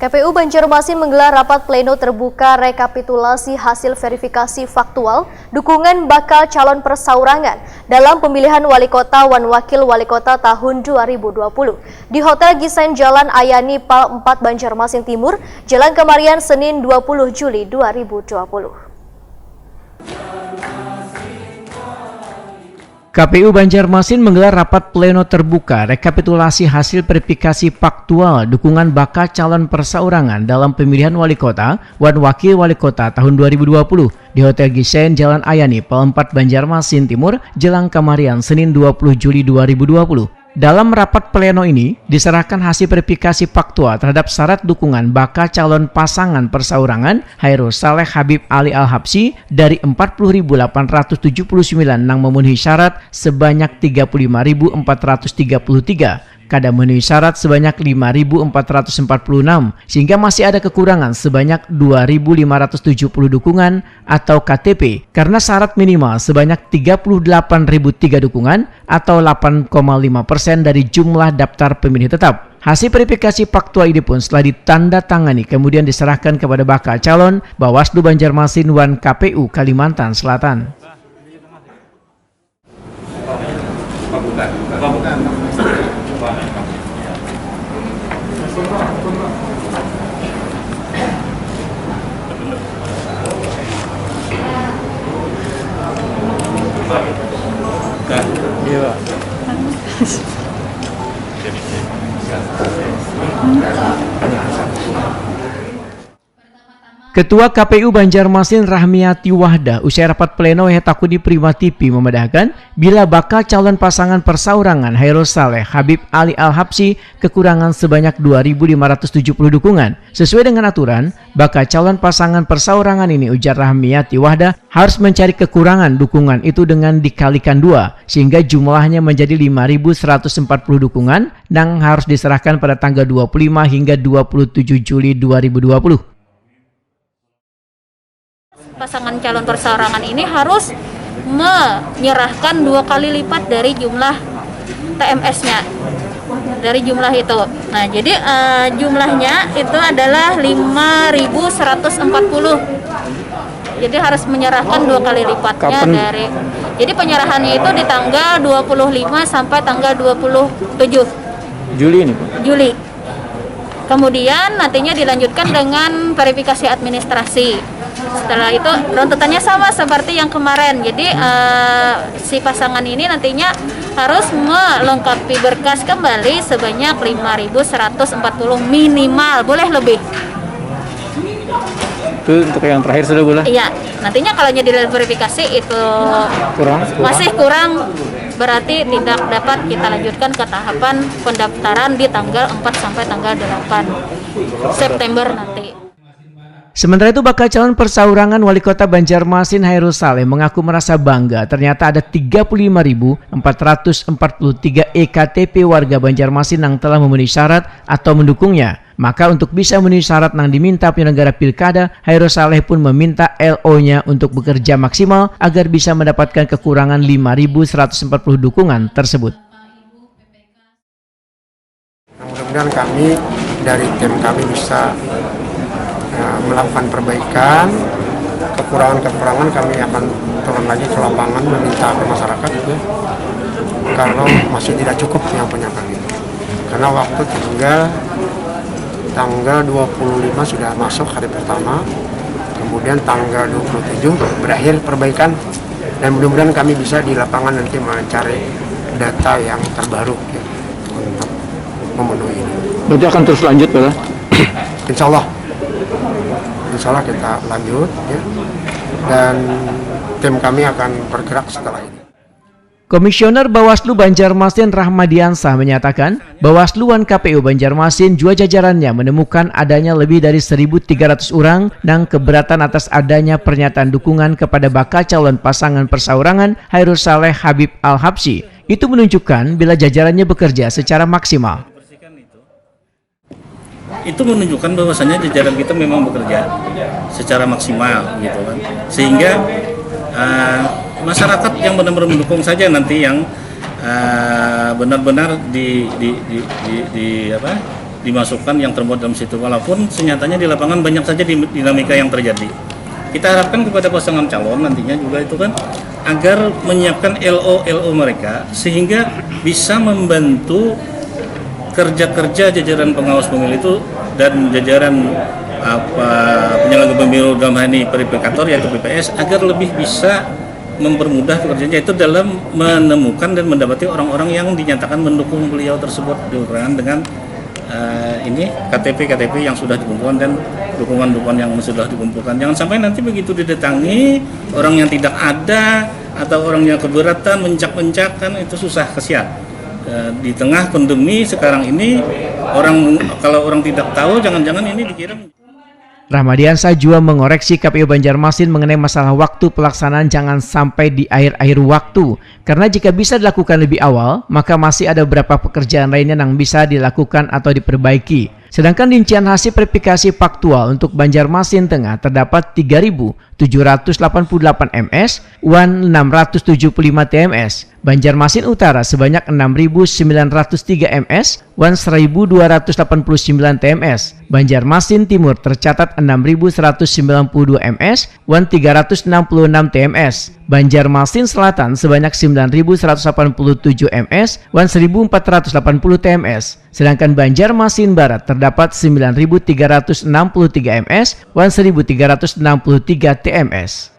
KPU Banjarmasin menggelar rapat pleno terbuka rekapitulasi hasil verifikasi faktual dukungan bakal calon persaurangan dalam pemilihan wali kota dan wakil wali kota tahun 2020 di Hotel Gisen Jalan Ayani Pal 4 Banjarmasin Timur, Jalan Kemarian, Senin 20 Juli 2020. KPU Banjarmasin menggelar rapat pleno terbuka rekapitulasi hasil verifikasi faktual dukungan bakal calon persaurangan dalam pemilihan wali kota dan wakil wali kota tahun 2020 di Hotel Gisen Jalan Ayani Pal 4 Banjarmasin Timur, Jalan Kemarian, Senin 20 Juli 2020. Dalam rapat pleno ini, diserahkan hasil verifikasi faktual terhadap syarat dukungan bakal calon pasangan persaurangan Hairul Saleh Habib Ali Al-Habsyi dari 40.879 yang memenuhi syarat sebanyak 35.433. Kada memenuhi syarat sebanyak 5.446, sehingga masih ada kekurangan sebanyak 2.570 dukungan atau KTP karena syarat minimal sebanyak 38.003 dukungan atau 8,5% dari jumlah daftar pemilih tetap. Hasil verifikasi faktual ini pun setelah ditandatangani kemudian diserahkan kepada bakal calon Bawaslu Banjarmasin dan KPU Kalimantan Selatan. Ketua KPU Banjarmasin Rahmiati Wahdah usai rapat pleno Hetakudi Prima TV memedahkan bila bakal calon pasangan persaurangan Hairul Saleh Habib Ali Al-Habsyi kekurangan sebanyak 2.570 dukungan. Sesuai dengan aturan, bakal calon pasangan persaurangan ini, ujar Rahmiati Wahdah, harus mencari kekurangan dukungan itu dengan dikalikan 2 sehingga jumlahnya menjadi 5.140 dukungan yang harus diserahkan pada tanggal 25 hingga 27 Juli 2020. Pasangan calon persaurangan ini harus menyerahkan 2 kali lipat dari jumlah TMS-nya, dari jumlah itu. Nah, jadi jumlahnya itu adalah 5.140. Jadi harus menyerahkan 2 kali lipatnya. Dari. Jadi penyerahannya itu di tanggal 25 sampai tanggal 27 Juli ini, Juli. Kemudian nantinya dilanjutkan dengan verifikasi administrasi. Setelah itu runtutannya sama seperti yang kemarin. Jadi si pasangan ini nantinya harus melengkapi berkas kembali sebanyak 5.140 minimal, boleh lebih. Itu untuk yang terakhir sudah boleh? Iya, nantinya kalau diverifikasi itu masih kurang, berarti tidak dapat kita lanjutkan ke tahapan pendaftaran di tanggal 4 sampai tanggal 8 September nanti. Sementara itu, bakal calon persaurangan Wali Kota Banjarmasin Hairul Saleh mengaku merasa bangga ternyata ada 35.443 EKTP warga Banjarmasin yang telah memenuhi syarat atau mendukungnya. Maka untuk bisa memenuhi syarat yang diminta penyelenggara pilkada, Hairul Saleh pun meminta LO-nya untuk bekerja maksimal agar bisa mendapatkan kekurangan 5.140 dukungan tersebut. Mudah-mudahan kami dari tim kami bisa melakukan perbaikan, kekurangan-kekurangan kami akan turun lagi ke lapangan meminta ke masyarakat ya, kalau masih tidak cukup yang punya kami. Karena waktu tinggal tanggal 25 sudah masuk hari pertama, kemudian tanggal 27 berakhir perbaikan, dan mudah-mudahan kami bisa di lapangan nanti mencari data yang terbaru ya, untuk memenuhi ini. Berarti akan terus lanjut, Pak? Insya Allah kita lanjut ya, dan tim kami akan bergerak setelah ini. Komisioner Bawaslu Banjarmasin Rahmadiansah menyatakan Bawaslu dan KPU Banjarmasin juga jajarannya menemukan adanya lebih dari 1.300 orang yang keberatan atas adanya pernyataan dukungan kepada bakal calon pasangan persaurangan Hairul Saleh Habib Al-Habsyi. Itu menunjukkan bila jajarannya bekerja secara maksimal. Itu menunjukkan bahwasannya jajaran kita memang bekerja secara maksimal gitu kan, sehingga masyarakat yang benar-benar mendukung saja nanti yang benar-benar dimasukkan yang termuat dalam situ, walaupun senyatanya di lapangan banyak saja dinamika yang terjadi. Kita harapkan kepada pasangan calon nantinya juga itu kan agar menyiapkan LO mereka sehingga bisa membantu kerja-kerja jajaran pengawas pemilu itu dan jajaran penyelenggara pemilu dalam hal ini verifikator yaitu PPS agar lebih bisa mempermudah pekerjaannya itu dalam menemukan dan mendapati orang-orang yang dinyatakan mendukung beliau tersebut dengan ini KTP yang sudah dikumpulkan dan dukungan-dukungan yang sudah dikumpulkan. Jangan sampai nanti begitu didatangi orang yang tidak ada atau orang yang keberatan mencak-mencak kan itu susah, kesian. Di tengah pandemi sekarang ini kalau orang tidak tahu jangan-jangan ini dikira. Rahmadiansyah juga mengoreksi KPU Banjarmasin mengenai masalah waktu pelaksanaan jangan sampai di akhir-akhir waktu. Karena jika bisa dilakukan lebih awal, maka masih ada beberapa pekerjaan lainnya yang bisa dilakukan atau diperbaiki. Sedangkan rincian hasil verifikasi faktual untuk Banjarmasin Tengah terdapat 3.788 MS, UAN 675 TMS. Banjarmasin Utara sebanyak 6.903 MS, UAN 1.289 TMS. Banjarmasin Timur tercatat 6.192 MS, UAN 366 TMS. Banjarmasin Selatan sebanyak 9.187 MS, UAN 1.480 TMS. Sedangkan Banjarmasin Barat terdapat 9.363 MS, UAN 1.363 TMS.